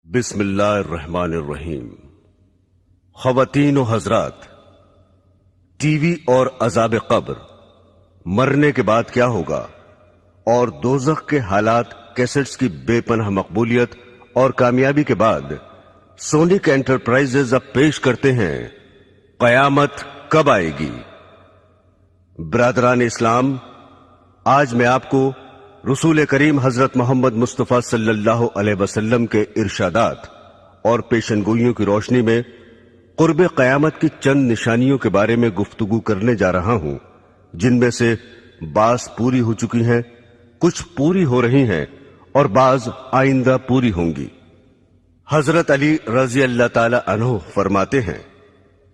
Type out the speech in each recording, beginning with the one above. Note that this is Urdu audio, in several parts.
بسم اللہ الرحمن الرحیم۔ خواتین و حضرات، ٹی وی اور عذاب قبر، مرنے کے بعد کیا ہوگا اور دوزخ کے حالات کیسٹس کی بے پناہ مقبولیت اور کامیابی کے بعد سونک انٹرپرائزز اب پیش کرتے ہیں قیامت کب آئے گی۔ برادران اسلام، آج میں آپ کو رسول کریم حضرت محمد مصطفیٰ صلی اللہ علیہ وسلم کے ارشادات اور پیشن گوئیوں کی روشنی میں قرب قیامت کی چند نشانیوں کے بارے میں گفتگو کرنے جا رہا ہوں، جن میں سے بعض پوری ہو چکی ہیں، کچھ پوری ہو رہی ہیں اور بعض آئندہ پوری ہوں گی۔ حضرت علی رضی اللہ تعالی عنہ فرماتے ہیں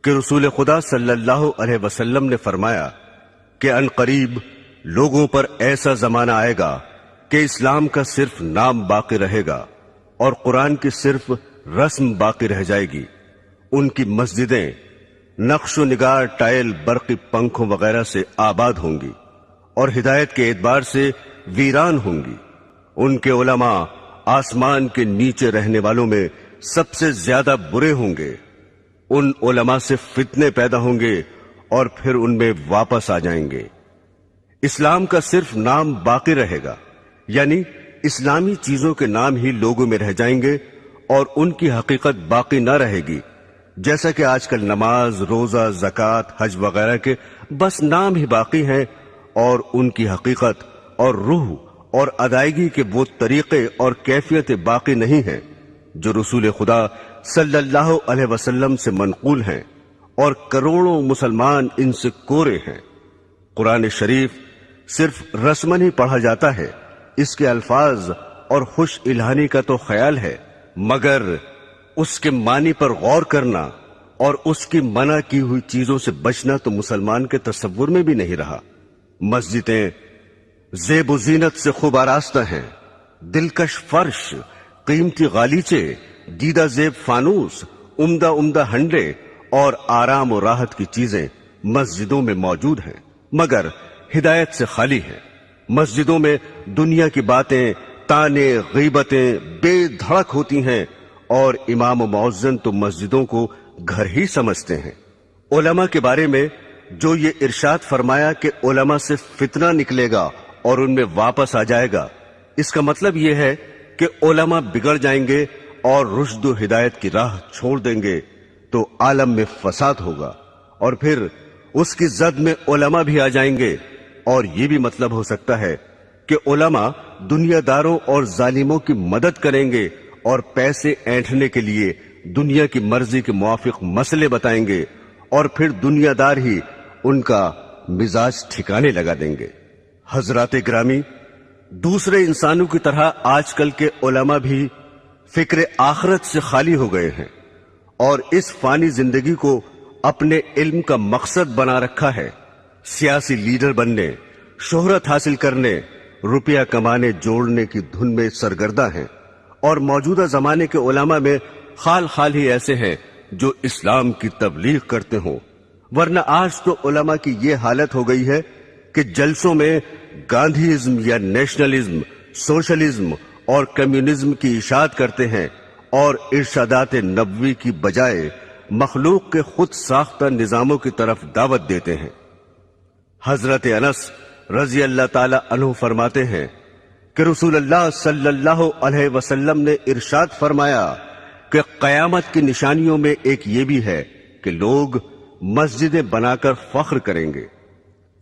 کہ رسول خدا صلی اللہ علیہ وسلم نے فرمایا کہ عنقریب لوگوں پر ایسا زمانہ آئے گا کہ اسلام کا صرف نام باقی رہے گا اور قرآن کی صرف رسم باقی رہ جائے گی۔ ان کی مسجدیں نقش و نگار، ٹائل، برقی پنکھوں وغیرہ سے آباد ہوں گی اور ہدایت کے اعتبار سے ویران ہوں گی۔ ان کے علماء آسمان کے نیچے رہنے والوں میں سب سے زیادہ برے ہوں گے۔ ان علماء سے فتنے پیدا ہوں گے اور پھر ان میں واپس آ جائیں گے۔ اسلام کا صرف نام باقی رہے گا، یعنی اسلامی چیزوں کے نام ہی لوگوں میں رہ جائیں گے اور ان کی حقیقت باقی نہ رہے گی، جیسا کہ آج کل نماز، روزہ، زکوٰۃ، حج وغیرہ کے بس نام ہی باقی ہیں اور ان کی حقیقت اور روح اور ادائیگی کے وہ طریقے اور کیفیتیں باقی نہیں ہیں جو رسول خدا صلی اللہ علیہ وسلم سے منقول ہیں، اور کروڑوں مسلمان ان سے کورے ہیں۔ قرآن شریف صرف رسمن ہی پڑھا جاتا ہے، اس کے الفاظ اور خوش الہانی کا تو خیال ہے، مگر اس کے معنی پر غور کرنا اور اس کی منع کی ہوئی چیزوں سے بچنا تو مسلمان کے تصور میں بھی نہیں رہا۔ مسجدیں زیب و زینت سے خوب آراستہ ہیں، دلکش فرش، قیمتی غالیچے، دیدہ زیب فانوس، عمدہ عمدہ ہنڈے اور آرام و راحت کی چیزیں مسجدوں میں موجود ہیں، مگر ہدایت سے خالی ہے۔ مسجدوں میں دنیا کی باتیں، تانے، غیبتیں بے دھڑک ہوتی ہیں اور امام و مؤذن تو مسجدوں کو گھر ہی سمجھتے ہیں۔ علماء کے بارے میں جو یہ ارشاد فرمایا کہ علماء سے فتنہ نکلے گا اور ان میں واپس آ جائے گا، اس کا مطلب یہ ہے کہ علماء بگڑ جائیں گے اور رشد و ہدایت کی راہ چھوڑ دیں گے تو عالم میں فساد ہوگا، اور پھر اس کی زد میں علماء بھی آ جائیں گے، اور یہ بھی مطلب ہو سکتا ہے کہ علماء دنیا داروں اور ظالموں کی مدد کریں گے اور پیسے اینٹھنے کے لیے دنیا کی مرضی کے موافق مسئلے بتائیں گے، اور پھر دنیا دار ہی ان کا مزاج ٹھکانے لگا دیں گے۔ حضرات گرامی، دوسرے انسانوں کی طرح آج کل کے علماء بھی فکر آخرت سے خالی ہو گئے ہیں اور اس فانی زندگی کو اپنے علم کا مقصد بنا رکھا ہے۔ سیاسی لیڈر بننے، شہرت حاصل کرنے، روپیہ کمانے جوڑنے کی دھن میں سرگردہ ہیں، اور موجودہ زمانے کے علماء میں خال خال ہی ایسے ہیں جو اسلام کی تبلیغ کرتے ہوں، ورنہ آج تو علماء کی یہ حالت ہو گئی ہے کہ جلسوں میں گاندھیزم یا نیشنلزم، سوشلزم اور کمیونزم کی اشاعت کرتے ہیں اور ارشادات نبوی کی بجائے مخلوق کے خود ساختہ نظاموں کی طرف دعوت دیتے ہیں۔ حضرت انس رضی اللہ تعالی عنہ فرماتے ہیں کہ رسول اللہ صلی اللہ علیہ وسلم نے ارشاد فرمایا کہ قیامت کی نشانیوں میں ایک یہ بھی ہے کہ لوگ مسجدیں بنا کر فخر کریں گے۔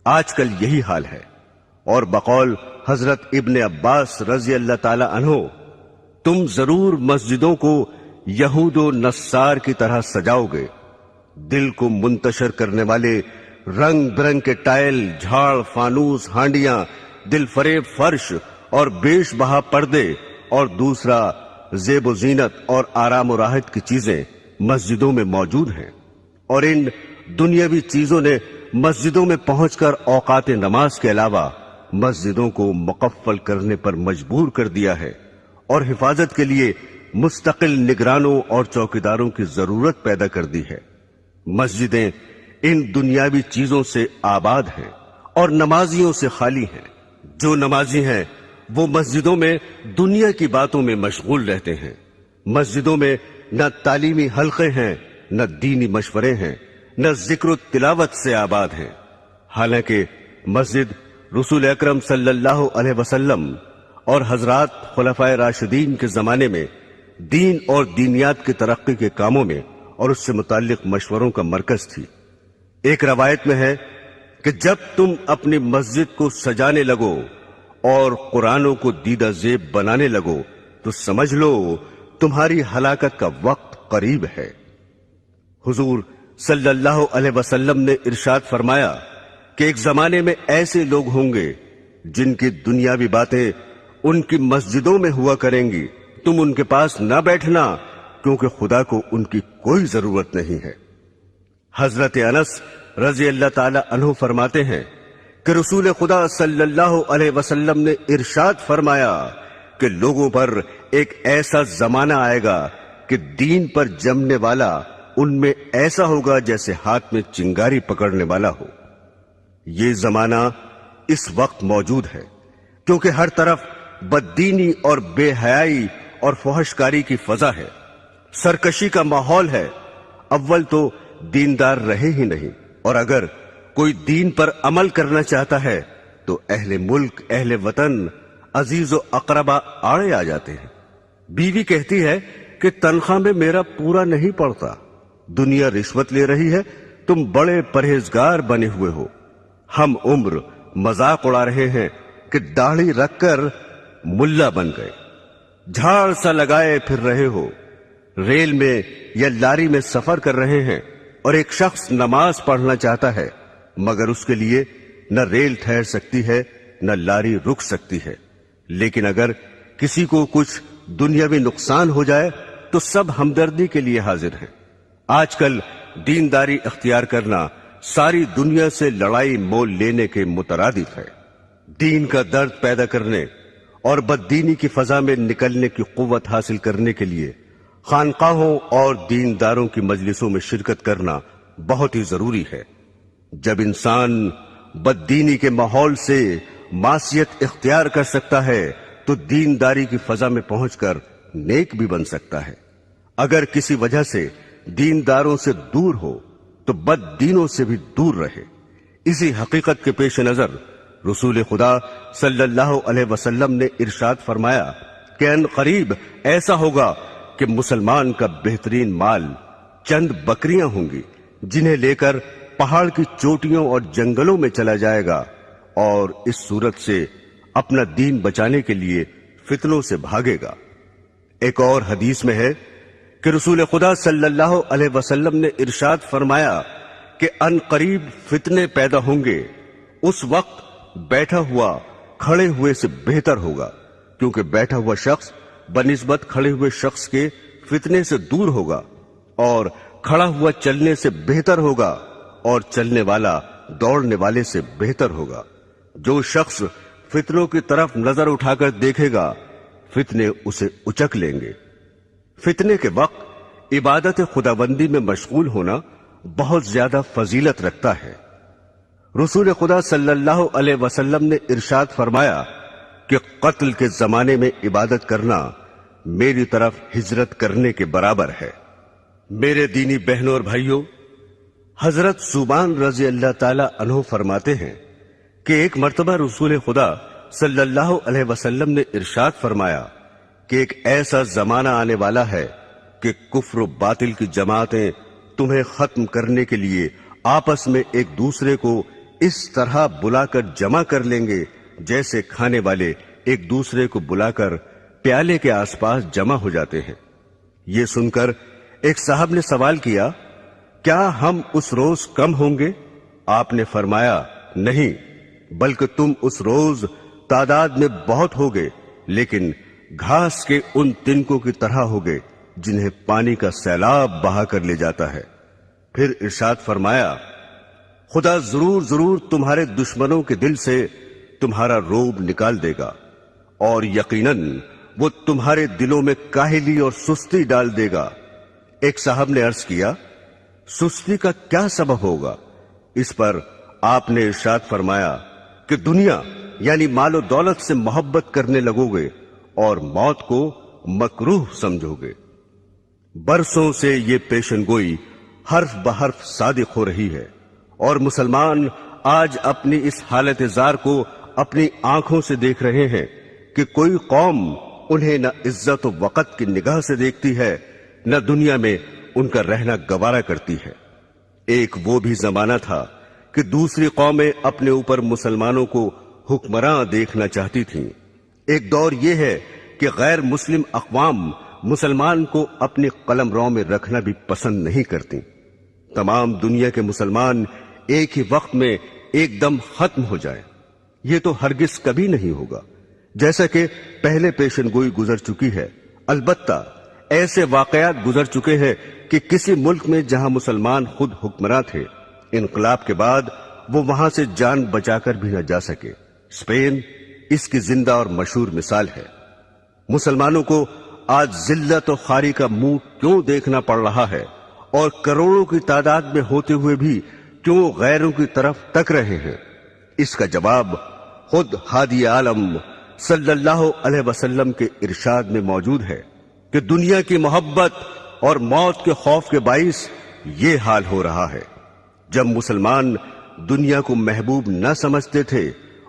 آج کل یہی حال ہے، اور بقول حضرت ابن عباس رضی اللہ تعالی عنہ، تم ضرور مسجدوں کو یہود و نصار کی طرح سجاؤ گے۔ دل کو منتشر کرنے والے رنگ برنگ کے ٹائل، جھاڑ، فانوس، ہانڈیاں، دل فریب فرش اور بیش بہا پردے، اور دوسرا زیب و زینت اور آرام و راحت کی چیزیں مسجدوں میں موجود ہیں، اور ان دنیاوی چیزوں نے مسجدوں میں پہنچ کر اوقات نماز کے علاوہ مسجدوں کو مقفل کرنے پر مجبور کر دیا ہے، اور حفاظت کے لیے مستقل نگرانوں اور چوکیداروں کی ضرورت پیدا کر دی ہے۔ مسجدیں ان دنیاوی چیزوں سے آباد ہیں اور نمازیوں سے خالی ہیں۔ جو نمازی ہیں وہ مسجدوں میں دنیا کی باتوں میں مشغول رہتے ہیں، مسجدوں میں نہ تعلیمی حلقے ہیں، نہ دینی مشورے ہیں، نہ ذکر و تلاوت سے آباد ہیں، حالانکہ مسجد رسول اکرم صلی اللہ علیہ وسلم اور حضرات خلفائے راشدین کے زمانے میں دین اور دینیات کی ترقی کے کاموں میں اور اس سے متعلق مشوروں کا مرکز تھی۔ ایک روایت میں ہے کہ جب تم اپنی مسجد کو سجانے لگو اور قرآنوں کو دیدہ زیب بنانے لگو تو سمجھ لو تمہاری ہلاکت کا وقت قریب ہے۔ حضور صلی اللہ علیہ وسلم نے ارشاد فرمایا کہ ایک زمانے میں ایسے لوگ ہوں گے جن کی دنیاوی باتیں ان کی مسجدوں میں ہوا کریں گی، تم ان کے پاس نہ بیٹھنا کیونکہ خدا کو ان کی کوئی ضرورت نہیں ہے۔ حضرت انس رضی اللہ تعالی عنہ فرماتے ہیں کہ رسول خدا صلی اللہ علیہ وسلم نے ارشاد فرمایا کہ لوگوں پر ایک ایسا زمانہ آئے گا کہ دین پر جمنے والا ان میں ایسا ہوگا جیسے ہاتھ میں چنگاری پکڑنے والا ہو۔ یہ زمانہ اس وقت موجود ہے کیونکہ ہر طرف بددینی اور بے حیائی اور فحشکاری کی فضا ہے، سرکشی کا ماحول ہے۔ اول تو دیندار رہے ہی نہیں، اور اگر کوئی دین پر عمل کرنا چاہتا ہے تو اہل ملک، اہل وطن، عزیز و اقربا آڑے آ جاتے ہیں۔ بیوی کہتی ہے کہ تنخواہ میں میرا پورا نہیں پڑتا، دنیا رشوت لے رہی ہے، تم بڑے پرہیزگار بنے ہوئے ہو۔ ہم عمر مذاق اڑا رہے ہیں کہ داڑھی رکھ کر ملا بن گئے، جھاڑ سا لگائے پھر رہے ہو، ریل میں یا لاری میں سفر کر رہے ہیں اور ایک شخص نماز پڑھنا چاہتا ہے مگر اس کے لیے نہ ریل ٹھہر سکتی ہے نہ لاری رک سکتی ہے، لیکن اگر کسی کو کچھ دنیاوی نقصان ہو جائے تو سب ہمدردی کے لیے حاضر ہیں۔ آج کل دینداری اختیار کرنا ساری دنیا سے لڑائی مول لینے کے مترادف ہے۔ دین کا درد پیدا کرنے اور بددینی کی فضا میں نکلنے کی قوت حاصل کرنے کے لیے خانقاہوں اور دینداروں کی مجلسوں میں شرکت کرنا بہت ہی ضروری ہے۔ جب انسان بددینی کے ماحول سے معصیت اختیار کر سکتا ہے تو دینداری کی فضا میں پہنچ کر نیک بھی بن سکتا ہے۔ اگر کسی وجہ سے دینداروں سے دور ہو تو بد دینوں سے بھی دور رہے۔ اسی حقیقت کے پیش نظر رسول خدا صلی اللہ علیہ وسلم نے ارشاد فرمایا کہ ان قریب ایسا ہوگا کہ مسلمان کا بہترین مال چند بکریاں ہوں گی جنہیں لے کر پہاڑ کی چوٹیوں اور جنگلوں میں چلا جائے گا، اور اس صورت سے اپنا دین بچانے کے لیے فتنوں سے بھاگے گا۔ ایک اور حدیث میں ہے کہ رسول خدا صلی اللہ علیہ وسلم نے ارشاد فرمایا کہ ان قریب فتنے پیدا ہوں گے، اس وقت بیٹھا ہوا کھڑے ہوئے سے بہتر ہوگا، کیونکہ بیٹھا ہوا شخص بنسبت کھڑے ہوئے شخص کے فتنے سے دور ہوگا، اور کھڑا ہوا چلنے سے بہتر ہوگا، اور چلنے والا دوڑنے والے سے بہتر ہوگا۔ جو شخص فتنوں کی طرف نظر اٹھا کر دیکھے گا فتنے اسے اچک لیں گے۔ فتنے کے وقت عبادت خداوندی میں مشغول ہونا بہت زیادہ فضیلت رکھتا ہے۔ رسول خدا صلی اللہ علیہ وسلم نے ارشاد فرمایا کہ قتل کے زمانے میں عبادت کرنا میری طرف ہجرت کرنے کے برابر ہے۔ میرے دینی بہنوں اور بھائیوں، حضرت ثوبان رضی اللہ تعالی عنہ فرماتے ہیں کہ ایک مرتبہ رسول خدا صلی اللہ علیہ وسلم نے ارشاد فرمایا کہ ایک ایسا زمانہ آنے والا ہے کہ کفر و باطل کی جماعتیں تمہیں ختم کرنے کے لیے آپس میں ایک دوسرے کو اس طرح بلا کر جمع کر لیں گے جیسے کھانے والے ایک دوسرے کو بلا کر پیالے کے آس پاس جمع ہو جاتے ہیں۔ یہ سن کر ایک صاحب نے سوال کیا، کیا ہم اس روز کم ہوں گے؟ آپ نے فرمایا، نہیں، بلکہ تم اس روز تعداد میں بہت ہوگے، لیکن گھاس کے ان تنکوں کی طرح ہوگے جنہیں پانی کا سیلاب بہا کر لے جاتا ہے۔ پھر ارشاد فرمایا، خدا ضرور ضرور تمہارے دشمنوں کے دل سے تمہارا روب نکال دے گا، اور یقیناً وہ تمہارے دلوں میں کاہلی اور سستی ڈال دے گا۔ ایک صاحب نے عرض کیا، سستی کا کیا سبب ہوگا؟ اس پر آپ نے ارشاد فرمایا کہ دنیا یعنی مال و دولت سے محبت کرنے لگو گے اور موت کو مکروہ سمجھو گے۔ برسوں سے یہ پیشن گوئی حرف بحرف صادق ہو رہی ہے، اور مسلمان آج اپنی اس حالت زار کو اپنی آنکھوں سے دیکھ رہے ہیں کہ کوئی قوم انہیں نہ عزت و وقت کی نگاہ سے دیکھتی ہے، نہ دنیا میں ان کا رہنا گوارا کرتی ہے۔ ایک وہ بھی زمانہ تھا کہ دوسری قومیں اپنے اوپر مسلمانوں کو حکمراں دیکھنا چاہتی تھیں۔ ایک دور یہ ہے کہ غیر مسلم اقوام مسلمان کو اپنی قلم رو میں رکھنا بھی پسند نہیں کرتی۔ تمام دنیا کے مسلمان ایک ہی وقت میں ایک دم ختم ہو جائیں، یہ تو ہرگز کبھی نہیں ہوگا، جیسا کہ پہلے پیشن گوئی گزر چکی ہے۔ البتہ ایسے واقعات گزر چکے ہیں کہ کسی ملک میں جہاں مسلمان خود حکمراں تھے، انقلاب کے بعد وہ وہاں سے جان بچا کر بھی نہ جا سکے۔ اسپین اس کی زندہ اور مشہور مثال ہے۔ مسلمانوں کو آج ذلت و خواری کا منہ کیوں دیکھنا پڑ رہا ہے، اور کروڑوں کی تعداد میں ہوتے ہوئے بھی کیوں غیروں کی طرف تک رہے ہیں؟ اس کا جواب خود ہادی عالم صلی اللہ علیہ وسلم کے ارشاد میں موجود ہے کہ دنیا کی محبت اور موت کے خوف کے باعث یہ حال ہو رہا ہے۔ جب مسلمان دنیا کو محبوب نہ سمجھتے تھے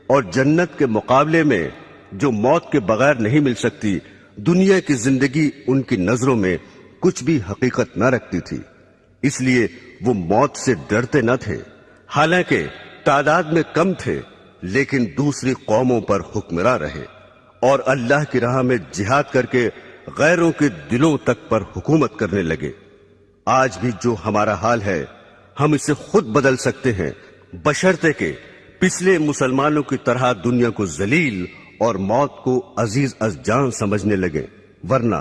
اور جنت کے مقابلے میں جو موت کے بغیر نہیں مل سکتی، دنیا کی زندگی ان کی نظروں میں کچھ بھی حقیقت نہ رکھتی تھی، اس لیے وہ موت سے ڈرتے نہ تھے۔ حالانکہ تعداد میں کم تھے، لیکن دوسری قوموں پر حکمراں رہے اور اللہ کی راہ میں جہاد کر کے غیروں کے دلوں تک پر حکومت کرنے لگے۔ آج بھی جو ہمارا حال ہے ہم اسے خود بدل سکتے ہیں، بشرطے کہ پچھلے مسلمانوں کی طرح دنیا کو ذلیل اور موت کو عزیز از جان سمجھنے لگے، ورنہ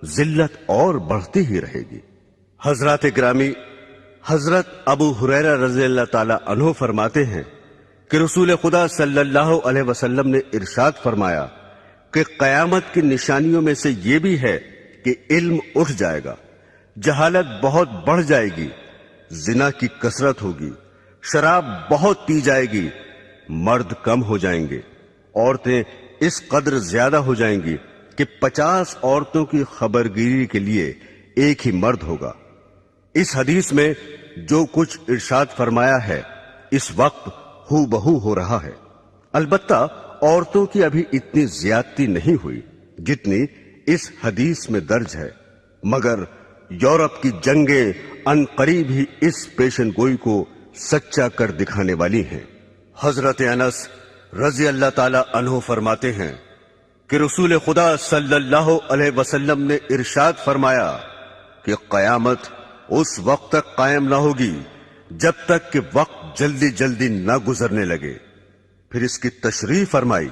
ذلت اور بڑھتی ہی رہے گی۔ حضرات گرامی، حضرت ابو ہریرہ رضی اللہ تعالی عنہ فرماتے ہیں کہ رسول خدا صلی اللہ علیہ وسلم نے ارشاد فرمایا کہ قیامت کی نشانیوں میں سے یہ بھی ہے کہ علم اٹھ جائے گا، جہالت بہت بڑھ جائے گی، زنا کی کثرت ہوگی، شراب بہت پی جائے گی، مرد کم ہو جائیں گے، عورتیں اس قدر زیادہ ہو جائیں گی کہ 50 عورتوں کی خبرگیری کے لیے ایک ہی مرد ہوگا۔ اس حدیث میں جو کچھ ارشاد فرمایا ہے اس وقت ہو بہو ہو رہا ہے۔ البتہ عورتوں کی ابھی اتنی زیادتی نہیں ہوئی جتنی اس حدیث میں درج ہے، مگر یورپ کی جنگیں ان قریب ہی اس پیشن گوئی کو سچا کر دکھانے والی ہیں۔ حضرت انس رضی اللہ تعالی عنہ فرماتے ہیں کہ رسول خدا صلی اللہ علیہ وسلم نے ارشاد فرمایا کہ قیامت اس وقت تک قائم نہ ہوگی جب تک کہ وقت جلدی جلدی نہ گزرنے لگے۔ پھر اس کی تشریح فرمائی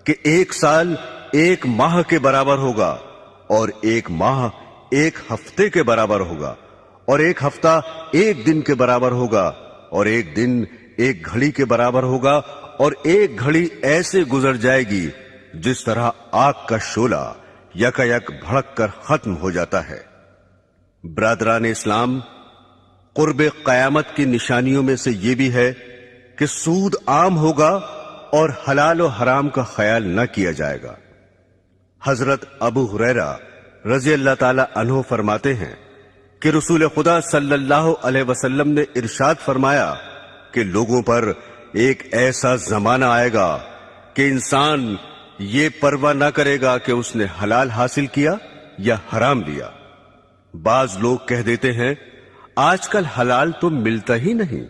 کہ 1 سال 1 ماہ کے برابر ہوگا، اور 1 ماہ 1 ہفتے کے برابر ہوگا، اور 1 ہفتہ 1 دن کے برابر ہوگا، اور 1 دن 1 گھڑی کے برابر ہوگا، اور 1 گھڑی ایسے گزر جائے گی جس طرح آگ کا شعلہ یکا یک بھڑک کر ختم ہو جاتا ہے۔ برادران اسلام، قرب قیامت کی نشانیوں میں سے یہ بھی ہے کہ سود عام ہوگا اور حلال و حرام کا خیال نہ کیا جائے گا۔ حضرت ابو ہریرہ رضی اللہ تعالی عنہ فرماتے ہیں کہ رسول خدا صلی اللہ علیہ وسلم نے ارشاد فرمایا کہ لوگوں پر ایک ایسا زمانہ آئے گا کہ انسان یہ پرواہ نہ کرے گا کہ اس نے حلال حاصل کیا یا حرام لیا۔ بعض لوگ کہہ دیتے ہیں آج کل حلال تو ملتا ہی نہیں،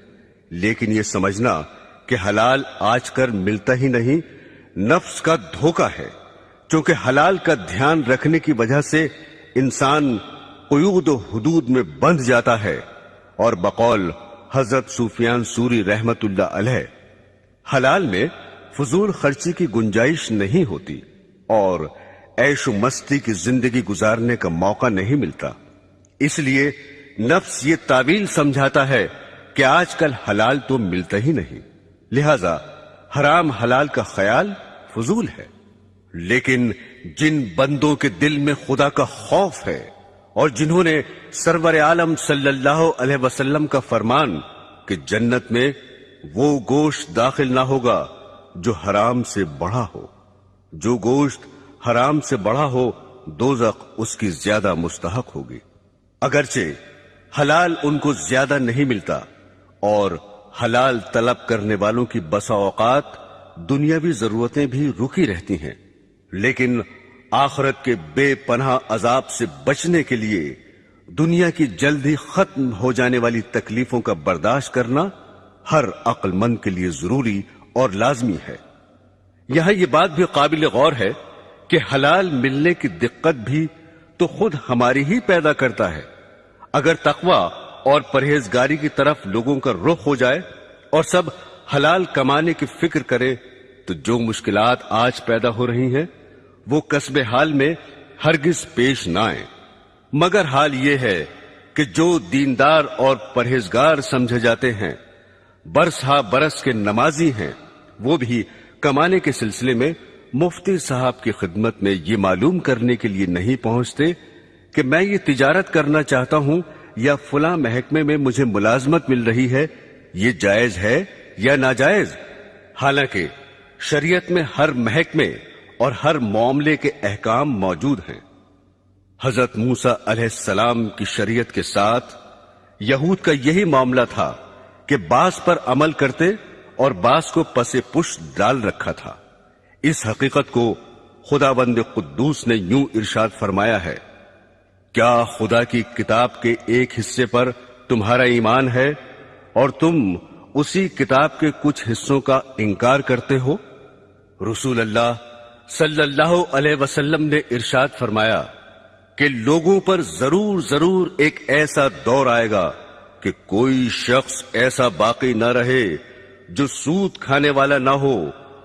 لیکن یہ سمجھنا کہ حلال آج کل ملتا ہی نہیں نفس کا دھوکہ ہے، چونکہ حلال کا دھیان رکھنے کی وجہ سے انسان قیود و حدود میں بندھ جاتا ہے، اور بقول حضرت سفیان ثوری رحمت اللہ علیہ حلال میں فضول خرچی کی گنجائش نہیں ہوتی اور عیش و مستی کی زندگی گزارنے کا موقع نہیں ملتا، اس لیے نفس یہ تعویل سمجھاتا ہے کہ آج کل حلال تو ملتا ہی نہیں، لہذا حرام حلال کا خیال فضول ہے۔ لیکن جن بندوں کے دل میں خدا کا خوف ہے اور جنہوں نے سرور عالم صلی اللہ علیہ وسلم کا فرمان کہ جنت میں وہ گوشت داخل نہ ہوگا جو حرام سے بڑھا ہو، جو گوشت حرام سے بڑھا ہو دوزخ اس کی زیادہ مستحق ہوگی۔ اگرچہ حلال ان کو زیادہ نہیں ملتا اور حلال طلب کرنے والوں کی بسا اوقات دنیاوی ضرورتیں بھی رکی رہتی ہیں، لیکن آخرت کے بے پناہ عذاب سے بچنے کے لیے دنیا کی جلد ہی ختم ہو جانے والی تکلیفوں کا برداشت کرنا ہر عقل مند کے لیے ضروری اور لازمی ہے۔ یہاں یہ بات بھی قابل غور ہے کہ حلال ملنے کی دقت بھی تو خود ہماری ہی پیدا کرتا ہے۔ اگر تقوی اور پرہیزگاری کی طرف لوگوں کا رخ ہو جائے اور سب حلال کمانے کی فکر کرے تو جو مشکلات آج پیدا ہو رہی ہیں وہ کسب حال میں ہرگز پیش نہ آئیں، مگر حال یہ ہے کہ جو دیندار اور پرہیزگار سمجھے جاتے ہیں، برس ہا برس کے نمازی ہیں، وہ بھی کمانے کے سلسلے میں مفتی صاحب کی خدمت میں یہ معلوم کرنے کے لیے نہیں پہنچتے کہ میں یہ تجارت کرنا چاہتا ہوں یا فلاں محکمے میں مجھے ملازمت مل رہی ہے، یہ جائز ہے یا ناجائز؟ حالانکہ شریعت میں ہر محکمے اور ہر معاملے کے احکام موجود ہیں۔ حضرت موسیٰ علیہ السلام کی شریعت کے ساتھ یہود کا یہی معاملہ تھا کہ بعض پر عمل کرتے اور بعض کو پس پشت ڈال رکھا تھا۔ اس حقیقت کو خداوند قدوس نے یوں ارشاد فرمایا ہے، کیا خدا کی کتاب کے ایک حصے پر تمہارا ایمان ہے اور تم اسی کتاب کے کچھ حصوں کا انکار کرتے ہو؟ رسول اللہ صلی اللہ علیہ وسلم نے ارشاد فرمایا کہ لوگوں پر ضرور ایک ایسا دور آئے گا کہ کوئی شخص ایسا باقی نہ رہے جو سود کھانے والا نہ ہو،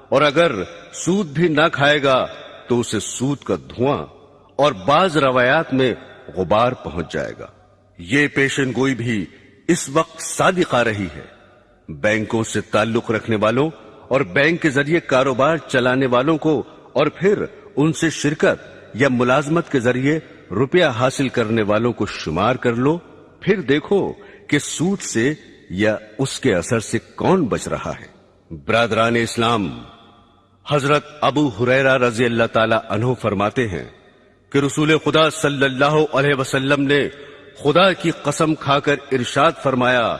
اور اگر سود بھی نہ کھائے گا تو اسے سود کا دھواں اور بعض روایات میں غبار پہنچ جائے گا۔ یہ پیشن گوئی بھی اس وقت صادق آ رہی ہے۔ بینکوں سے تعلق رکھنے والوں اور بینک کے ذریعے کاروبار چلانے والوں کو اور پھر ان سے شرکت یا ملازمت کے ذریعے روپیہ حاصل کرنے والوں کو شمار کر لو، پھر دیکھو کہ سود سے یا اس کے اثر سے کون بچ رہا ہے۔ برادران اسلام، حضرت ابو ہریرہ رضی اللہ تعالی عنہ فرماتے ہیں کہ رسول خدا صلی اللہ علیہ وسلم نے خدا کی قسم کھا کر ارشاد فرمایا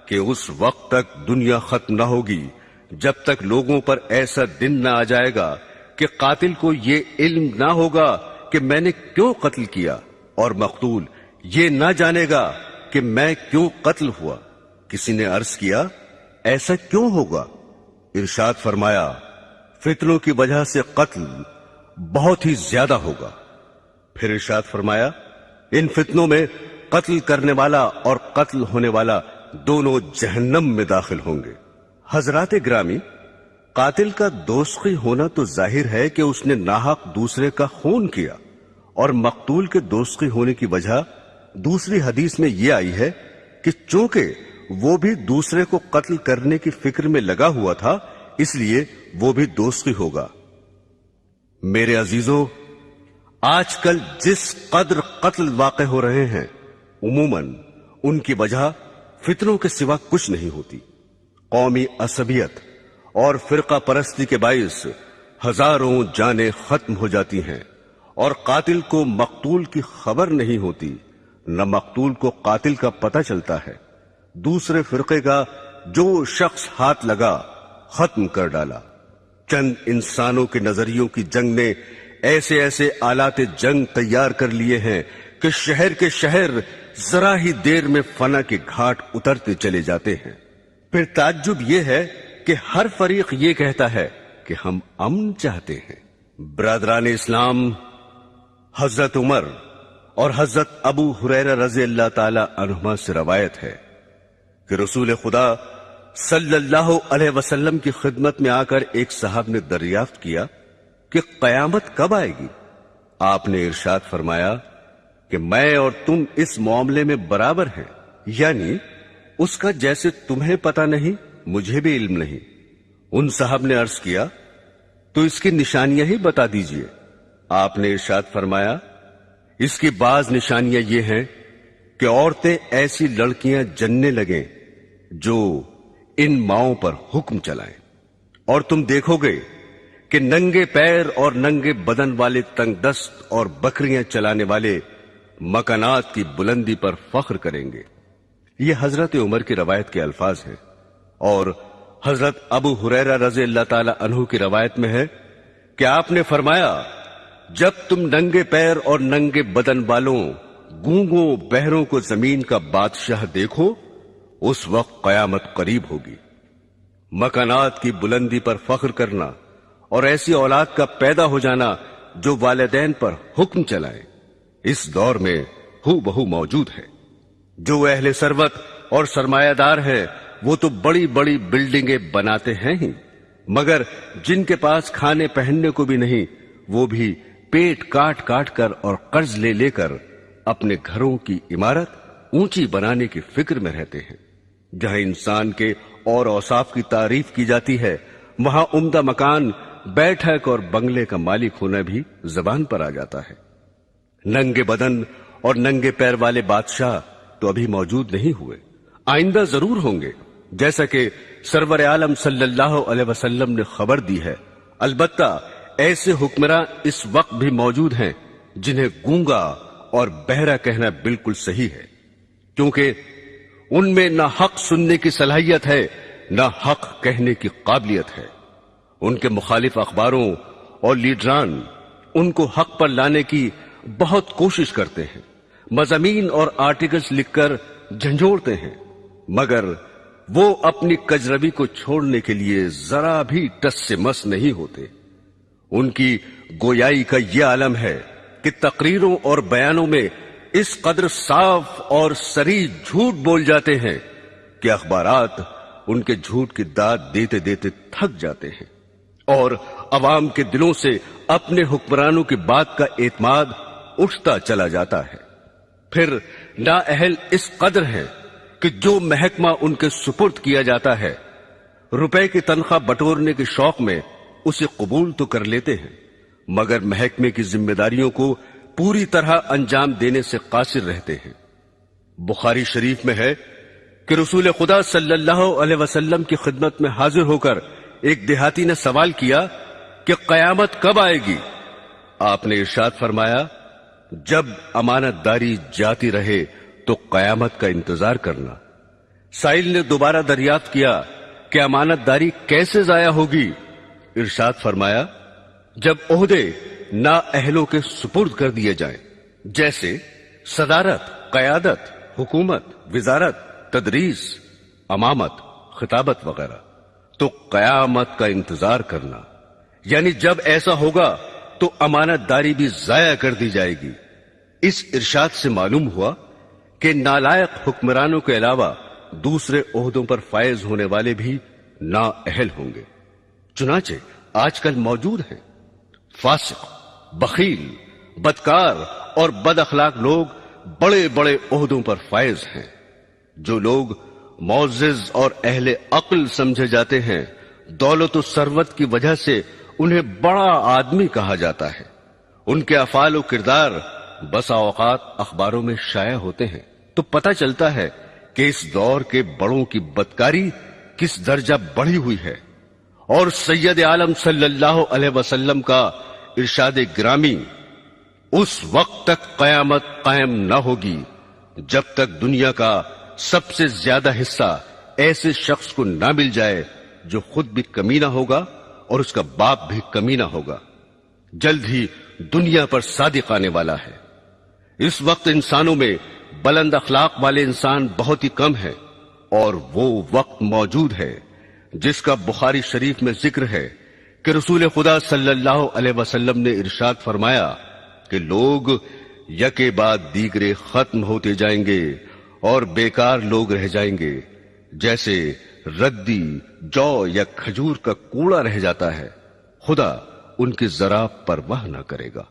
کہ اس وقت تک دنیا ختم نہ ہوگی جب تک لوگوں پر ایسا دن نہ آ جائے گا کہ قاتل کو یہ علم نہ ہوگا کہ میں نے کیوں قتل کیا، اور مقتول یہ نہ جانے گا کہ میں کیوں قتل ہوا۔ کسی نے عرض کیا، ایسا کیوں ہوگا؟ ارشاد فرمایا، فتنوں کی وجہ سے قتل بہت ہی زیادہ ہوگا۔ پھر ارشاد فرمایا، ان فتنوں میں قتل کرنے والا اور قتل ہونے والا دونوں جہنم میں داخل ہوں گے۔ حضرات گرامی، قاتل کا دوزخی ہونا تو ظاہر ہے کہ اس نے ناحق دوسرے کا خون کیا، اور مقتول کے دوزخی ہونے کی وجہ دوسری حدیث میں یہ آئی ہے کہ چونکہ وہ بھی دوسرے کو قتل کرنے کی فکر میں لگا ہوا تھا اس لیے وہ بھی دوزخی ہوگا۔ میرے عزیزوں، آج کل جس قدر قتل واقع ہو رہے ہیں عموماً ان کی وجہ فتنوں کے سوا کچھ نہیں ہوتی۔ قومی عصبیت اور فرقہ پرستی کے باعث ہزاروں جانیں ختم ہو جاتی ہیں، اور قاتل کو مقتول کی خبر نہیں ہوتی، نہ مقتول کو قاتل کا پتہ چلتا ہے۔ دوسرے فرقے کا جو شخص ہاتھ لگا ختم کر ڈالا۔ چند انسانوں کے نظریوں کی جنگ نے ایسے ایسے آلات جنگ تیار کر لیے ہیں کہ شہر کے شہر ذرا ہی دیر میں فنا کے گھاٹ اترتے چلے جاتے ہیں۔ پھر تعجب یہ ہے کہ ہر فریق یہ کہتا ہے کہ ہم امن چاہتے ہیں۔ برادران اسلام، حضرت عمر اور حضرت ابو ہریرہ رضی اللہ تعالی عنہما سے روایت ہے کہ رسول خدا صلی اللہ علیہ وسلم کی خدمت میں آ کر ایک صاحب نے دریافت کیا کہ قیامت کب آئے گی؟ آپ نے ارشاد فرمایا کہ میں اور تم اس معاملے میں برابر ہیں، یعنی اس کا جیسے تمہیں پتہ نہیں مجھے بھی علم نہیں۔ ان صاحب نے عرض کیا، تو اس کی نشانیاں ہی بتا دیجئے۔ آپ نے ارشاد فرمایا، اس کی بعض نشانیاں یہ ہیں کہ عورتیں ایسی لڑکیاں جننے لگیں جو ان ماؤں پر حکم چلائیں، اور تم دیکھو گے کہ ننگے پیر اور ننگے بدن والے تنگ دست اور بکریاں چلانے والے مکانات کی بلندی پر فخر کریں گے۔ یہ حضرت عمر کی روایت کے الفاظ ہیں، اور حضرت ابو ہریرہ رضی اللہ تعالی عنہ کی روایت میں ہے کہ آپ نے فرمایا، جب تم ننگے پیر اور ننگے بدن والوں، گونگوں، بہروں کو زمین کا بادشاہ دیکھو، اس وقت قیامت قریب ہوگی۔ مکانات کی بلندی پر فخر کرنا اور ایسی اولاد کا پیدا ہو جانا جو والدین پر حکم چلائے، اس دور میں ہو بہو موجود ہے۔ جو اہل ثروت اور سرمایہ دار ہے وہ تو بڑی بڑی بلڈنگیں بناتے ہیں ہی، مگر جن کے پاس کھانے پہننے کو بھی نہیں، وہ بھی پیٹ کاٹ کاٹ کر اور قرض لے لے کر اپنے گھروں کی عمارت اونچی بنانے کی فکر میں رہتے ہیں۔ جہاں انسان کے اور اوصاف کی تعریف کی جاتی ہے، وہاں عمدہ مکان، بیٹھک اور بنگلے کا مالک ہونا بھی زبان پر آ جاتا ہے۔ ننگے بدن اور ننگے پیر والے بادشاہ تو ابھی موجود نہیں ہوئے، آئندہ ضرور ہوں گے، جیسا کہ سرور عالم صلی اللہ علیہ وسلم نے خبر دی ہے۔ البتہ ایسے حکمراں اس وقت بھی موجود ہیں جنہیں گونگا اور بہرا کہنا بالکل صحیح ہے، کیونکہ ان میں نہ حق سننے کی صلاحیت ہے نہ حق کہنے کی قابلیت ہے۔ ان کے مخالف اخباروں اور لیڈران ان کو حق پر لانے کی بہت کوشش کرتے ہیں، مضامین اور آرٹیکلز لکھ کر جھنجھوڑتے ہیں، مگر وہ اپنی کجروی کو چھوڑنے کے لیے ذرا بھی ٹس سے مس نہیں ہوتے۔ ان کی گویائی کا یہ عالم ہے کہ تقریروں اور بیانوں میں اس قدر صاف اور صریح جھوٹ بول جاتے ہیں کہ اخبارات ان کے جھوٹ کی داد دیتے دیتے تھک جاتے ہیں، اور عوام کے دلوں سے اپنے حکمرانوں کی بات کا اعتماد اٹھتا چلا جاتا ہے۔ پھر نااہل اس قدر ہیں کہ جو محکمہ ان کے سپرد کیا جاتا ہے، روپے کی تنخواہ بٹورنے کے شوق میں اسے قبول تو کر لیتے ہیں، مگر محکمے کی ذمہ داریوں کو پوری طرح انجام دینے سے قاصر رہتے ہیں۔ بخاری شریف میں ہے کہ رسول خدا صلی اللہ علیہ وسلم کی خدمت میں حاضر ہو کر ایک دیہاتی نے سوال کیا کہ قیامت کب آئے گی؟ آپ نے ارشاد فرمایا، جب امانت داری جاتی رہے تو قیامت کا انتظار کرنا۔ سائل نے دوبارہ دریافت کیا کہ امانت داری کیسے ضائع ہوگی؟ ارشاد فرمایا، جب عہدے نااہلوں کے سپرد کر دیے جائیں، جیسے صدارت، قیادت، حکومت، وزارت، تدریس، امامت، خطابت وغیرہ، تو قیامت کا انتظار کرنا، یعنی جب ایسا ہوگا تو امانت داری بھی ضائع کر دی جائے گی۔ اس ارشاد سے معلوم ہوا کہ نالائق حکمرانوں کے علاوہ دوسرے عہدوں پر فائز ہونے والے بھی نااہل ہوں گے۔ چنانچہ آج کل موجود ہیں فاسق، بخیل، بدکار اور بد اخلاق لوگ بڑے بڑے عہدوں پر فائز ہیں۔ جو لوگ معزز اور اہل عقل سمجھے جاتے ہیں، دولت و ثروت کی وجہ سے انہیں بڑا آدمی کہا جاتا ہے۔ ان کے افعال و کردار بسا اوقات اخباروں میں شائع ہوتے ہیں، تو پتہ چلتا ہے کہ اس دور کے بڑوں کی بدکاری کس درجہ بڑھی ہوئی ہے۔ اور سید عالم صلی اللہ علیہ وسلم کا ارشاد گرامی، اس وقت تک قیامت قائم نہ ہوگی جب تک دنیا کا سب سے زیادہ حصہ ایسے شخص کو نہ مل جائے جو خود بھی کمینہ ہوگا اور اس کا باپ بھی کمینہ ہوگا۔ جلد ہی دنیا پر صادق آنے والا ہے۔ اس وقت انسانوں میں بلند اخلاق والے انسان بہت ہی کم ہیں، اور وہ وقت موجود ہے جس کا بخاری شریف میں ذکر ہے کہ رسول خدا صلی اللہ علیہ وسلم نے ارشاد فرمایا کہ لوگ یکے بعد دیگرے ختم ہوتے جائیں گے اور بیکار لوگ رہ جائیں گے، جیسے ردی، جو یا کھجور کا کوڑا رہ جاتا ہے، خدا ان کی ذرا پرواہ نہ کرے گا۔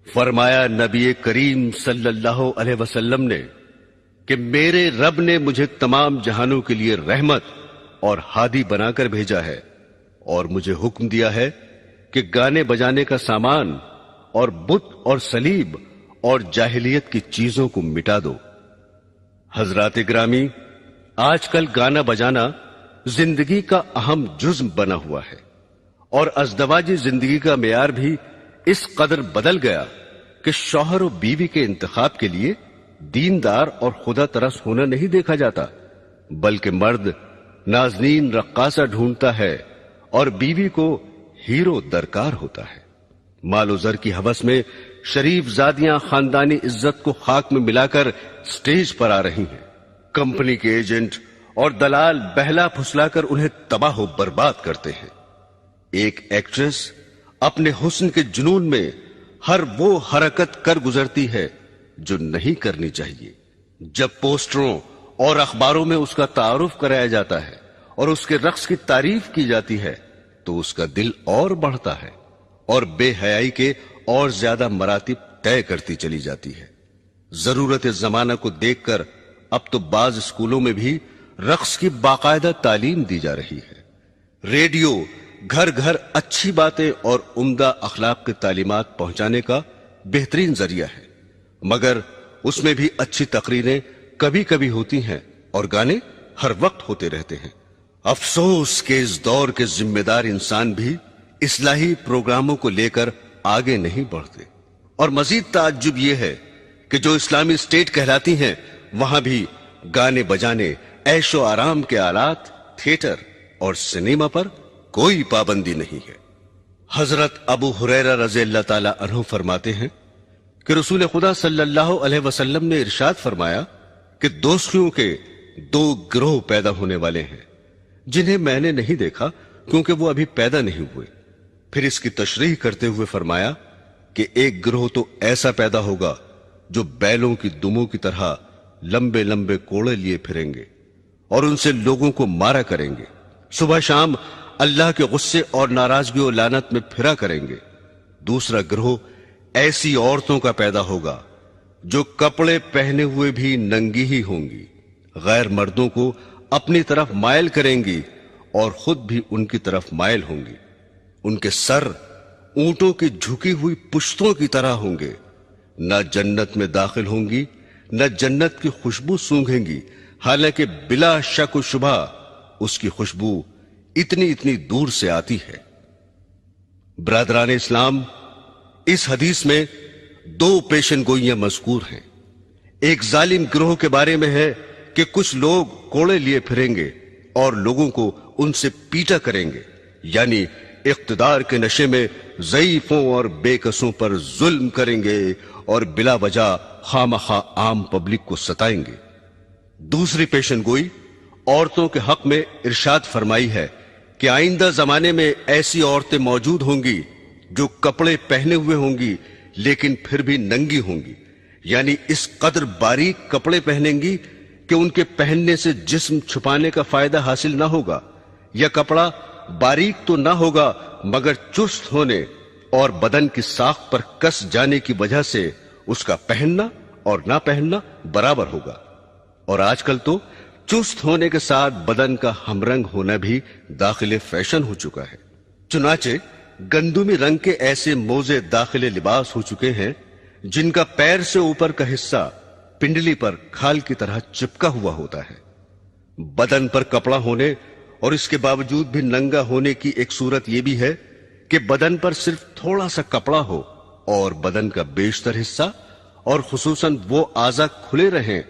فرمایا نبی کریم صلی اللہ علیہ وسلم نے کہ میرے رب نے مجھے تمام جہانوں کے لیے رحمت اور ہادی بنا کر بھیجا ہے، اور مجھے حکم دیا ہے کہ گانے بجانے کا سامان اور بت اور صلیب اور جاہلیت کی چیزوں کو مٹا دو۔ حضرات گرامی، آج کل گانا بجانا زندگی کا اہم جزء بنا ہوا ہے، اور ازدواجی زندگی کا معیار بھی اس قدر بدل گیا کہ شوہر و بیوی کے انتخاب کے لیے دیندار اور خدا ترس ہونا نہیں دیکھا جاتا، بلکہ مرد نازنین رقاصہ ڈھونڈتا ہے اور بیوی کو ہیرو درکار ہوتا ہے۔ مال و زر کی ہوس میں شریف زادیاں خاندانی عزت کو خاک میں ملا کر سٹیج پر آ رہی ہیں۔ کمپنی کے ایجنٹ اور دلال بہلا پھسلا کر انہیں تباہ و برباد کرتے ہیں۔ ایک ایکٹریس اپنے حسن کے جنون میں ہر وہ حرکت کر گزرتی ہے جو نہیں کرنی چاہیے۔ جب پوسٹروں اور اخباروں میں اس کا تعارف کرایا جاتا ہے اور اس کے رقص کی تعریف کی جاتی ہے تو اس کا دل اور بڑھتا ہے اور بے حیائی کے اور زیادہ مراتب طے کرتی چلی جاتی ہے۔ ضرورت زمانہ کو دیکھ کر اب تو بعض اسکولوں میں بھی رقص کی باقاعدہ تعلیم دی جا رہی ہے۔ ریڈیو گھر گھر اچھی باتیں اور عمدہ اخلاق کی تعلیمات پہنچانے کا بہترین ذریعہ ہے، مگر اس میں بھی اچھی تقریریں کبھی کبھی ہوتی ہیں اور گانے ہر وقت ہوتے رہتے ہیں۔ افسوس کہ اس دور کے ذمہ دار انسان بھی اصلاحی پروگراموں کو لے کر آگے نہیں بڑھتے، اور مزید تعجب یہ ہے کہ جو اسلامی اسٹیٹ کہلاتی ہیں وہاں بھی گانے بجانے، عیش و آرام کے آلات، تھیٹر اور سنیما پر کوئی پابندی نہیں ہے۔ حضرت ابو ہریرہ رضی اللہ تعالی عنہ فرماتے ہیں کہ رسول خدا صلی اللہ علیہ وسلم نے ارشاد فرمایا کہ دوستیوں کے دو گروہ پیدا ہونے والے ہیں جنہیں میں نے نہیں دیکھا کیونکہ وہ ابھی پیدا نہیں ہوئے۔ پھر اس کی تشریح کرتے ہوئے فرمایا کہ ایک گروہ تو ایسا پیدا ہوگا جو بیلوں کی دموں کی طرح لمبے لمبے کوڑے لیے پھریں گے اور ان سے لوگوں کو مارا کریں گے، صبح شام اللہ کے غصے اور ناراضگی و لعنت میں پھرا کریں گے۔ دوسرا گروہ ایسی عورتوں کا پیدا ہوگا جو کپڑے پہنے ہوئے بھی ننگی ہی ہوں گی، غیر مردوں کو اپنی طرف مائل کریں گی اور خود بھی ان کی طرف مائل ہوں گی۔ ان کے سر اونٹوں کی جھکی ہوئی پشتوں کی طرح ہوں گے، نہ جنت میں داخل ہوں گی نہ جنت کی خوشبو سونگھیں گی، حالانکہ بلا شک و شبہ اس کی خوشبو اتنی دور سے آتی ہے۔ برادران اسلام، اس حدیث میں دو پیشن گوئیاں مذکور ہیں۔ ایک ظالم گروہ کے بارے میں ہے کہ کچھ لوگ کوڑے لیے پھریں گے اور لوگوں کو ان سے پیٹا کریں گے، یعنی اقتدار کے نشے میں ضعیفوں اور بے کسوں پر ظلم کریں گے اور بلا وجہ خامخواہ عام پبلک کو ستائیں گے۔ دوسری پیشن گوئی عورتوں کے حق میں ارشاد فرمائی ہے کہ آئندہ زمانے میں ایسی عورتیں موجود ہوں گی جو کپڑے پہنے ہوئے ہوں گی لیکن پھر بھی ننگی ہوں گی، یعنی اس قدر باریک کپڑے پہنیں گی کہ ان کے پہننے سے جسم چھپانے کا فائدہ حاصل نہ ہوگا، یا کپڑا باریک تو نہ ہوگا مگر چست ہونے اور بدن کی ساخت پر کس جانے کی وجہ سے اس کا پہننا اور نہ پہننا برابر ہوگا۔ اور آج کل تو چست ہونے کے ساتھ بدن کا ہم رنگ ہونا بھی داخل فیشن ہو چکا ہے۔ چنانچہ گندمی رنگ کے ایسے موزے داخل لباس ہو چکے ہیں جن کا پیر سے اوپر کا حصہ پنڈلی پر کھال کی طرح چپکا ہوا ہوتا ہے۔ بدن پر کپڑا ہونے اور اس کے باوجود بھی ننگا ہونے کی ایک صورت یہ بھی ہے کہ بدن پر صرف تھوڑا سا کپڑا ہو اور بدن کا بیشتر حصہ اور خصوصاً وہ اعضاء کھلے رہیں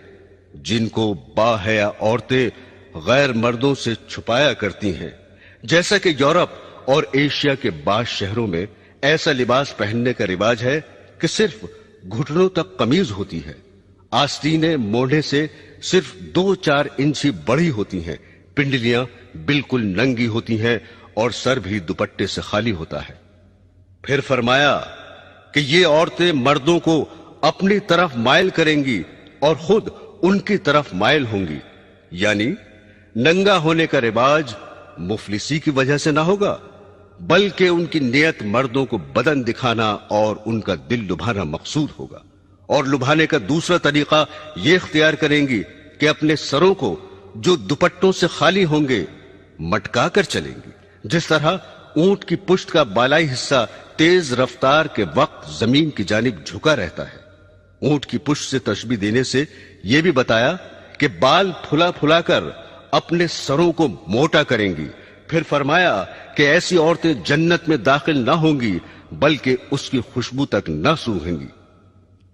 جن کو باحیا عورتیں غیر مردوں سے چھپایا کرتی ہیں، جیسا کہ یورپ اور ایشیا کے بعض شہروں میں ایسا لباس پہننے کا رواج ہے کہ صرف گھٹنوں تک قمیض ہوتی ہے، آستینیں موڑھے سے صرف 2-4 انچ ہی بڑی ہوتی ہیں، پنڈلیاں بالکل ننگی ہوتی ہیں اور سر بھی دوپٹے سے خالی ہوتا ہے۔ پھر فرمایا کہ یہ عورتیں مردوں کو اپنی طرف مائل کریں گی اور خود ان کی طرف مائل ہوں گی، یعنی ننگا ہونے کا رواج مفلسی کی وجہ سے نہ ہوگا بلکہ ان کی نیت مردوں کو بدن دکھانا اور ان کا دل لبھانا مقصود ہوگا، اور لبھانے کا دوسرا طریقہ یہ اختیار کریں گی کہ اپنے سروں کو جو دوپٹوں سے خالی ہوں گے مٹکا کر چلیں گی، جس طرح اونٹ کی پشت کا بالائی حصہ تیز رفتار کے وقت زمین کی جانب جھکا رہتا ہے۔ اونٹ کی پشت سے تشبیہ دینے سے یہ بھی بتایا کہ بال پھلا پھلا کر اپنے سروں کو موٹا کریں گی۔ پھر فرمایا کہ ایسی عورتیں جنت میں داخل نہ ہوں گی بلکہ اس کی خوشبو تک نہ سونگھیں گی۔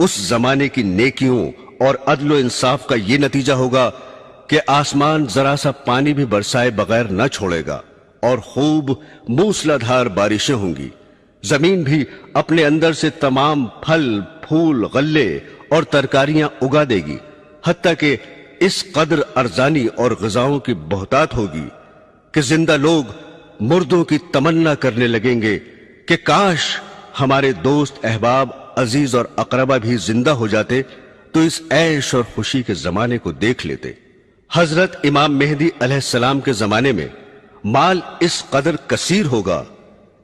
اس زمانے کی نیکیوں اور عدل و انصاف کا یہ نتیجہ ہوگا کہ آسمان ذرا سا پانی بھی برسائے بغیر نہ چھوڑے گا اور خوب موسلادھار بارشیں ہوں گی. زمین بھی اپنے اندر سے تمام پھل پھول غلے اور ترکاریاں اگا دے گی، حتیٰ کہ اس قدر ارزانی اور غذاؤں کی بہتات ہوگی کہ زندہ لوگ مردوں کی تمنا کرنے لگیں گے کہ کاش ہمارے دوست احباب عزیز اور اقربا بھی زندہ ہو جاتے تو اس عیش اور خوشی کے زمانے کو دیکھ لیتے. حضرت امام مہدی علیہ السلام کے زمانے میں مال اس قدر کثیر ہوگا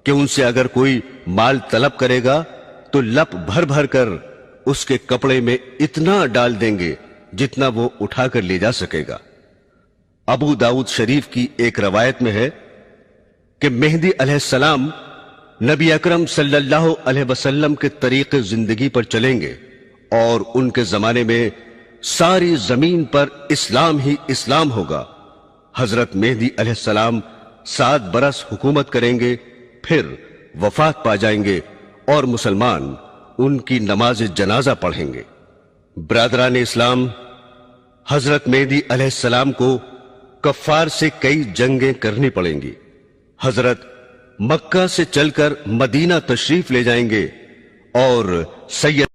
کہ ان سے اگر کوئی مال طلب کرے گا تو لپ بھر بھر کر اس کے کپڑے میں اتنا ڈال دیں گے جتنا وہ اٹھا کر لے جا سکے گا. ابو داؤد شریف کی ایک روایت میں ہے کہ مہدی علیہ السلام نبی اکرم صلی اللہ علیہ وسلم کے طریق زندگی پر چلیں گے اور ان کے زمانے میں ساری زمین پر اسلام ہی اسلام ہوگا. حضرت مہدی علیہ السلام 7 برس حکومت کریں گے، پھر وفات پا جائیں گے اور مسلمان ان کی نماز جنازہ پڑھیں گے. برادران اسلام، حضرت مہدی علیہ السلام کو کفار سے کئی جنگیں کرنی پڑیں گی. حضرت مکہ سے چل کر مدینہ تشریف لے جائیں گے اور سید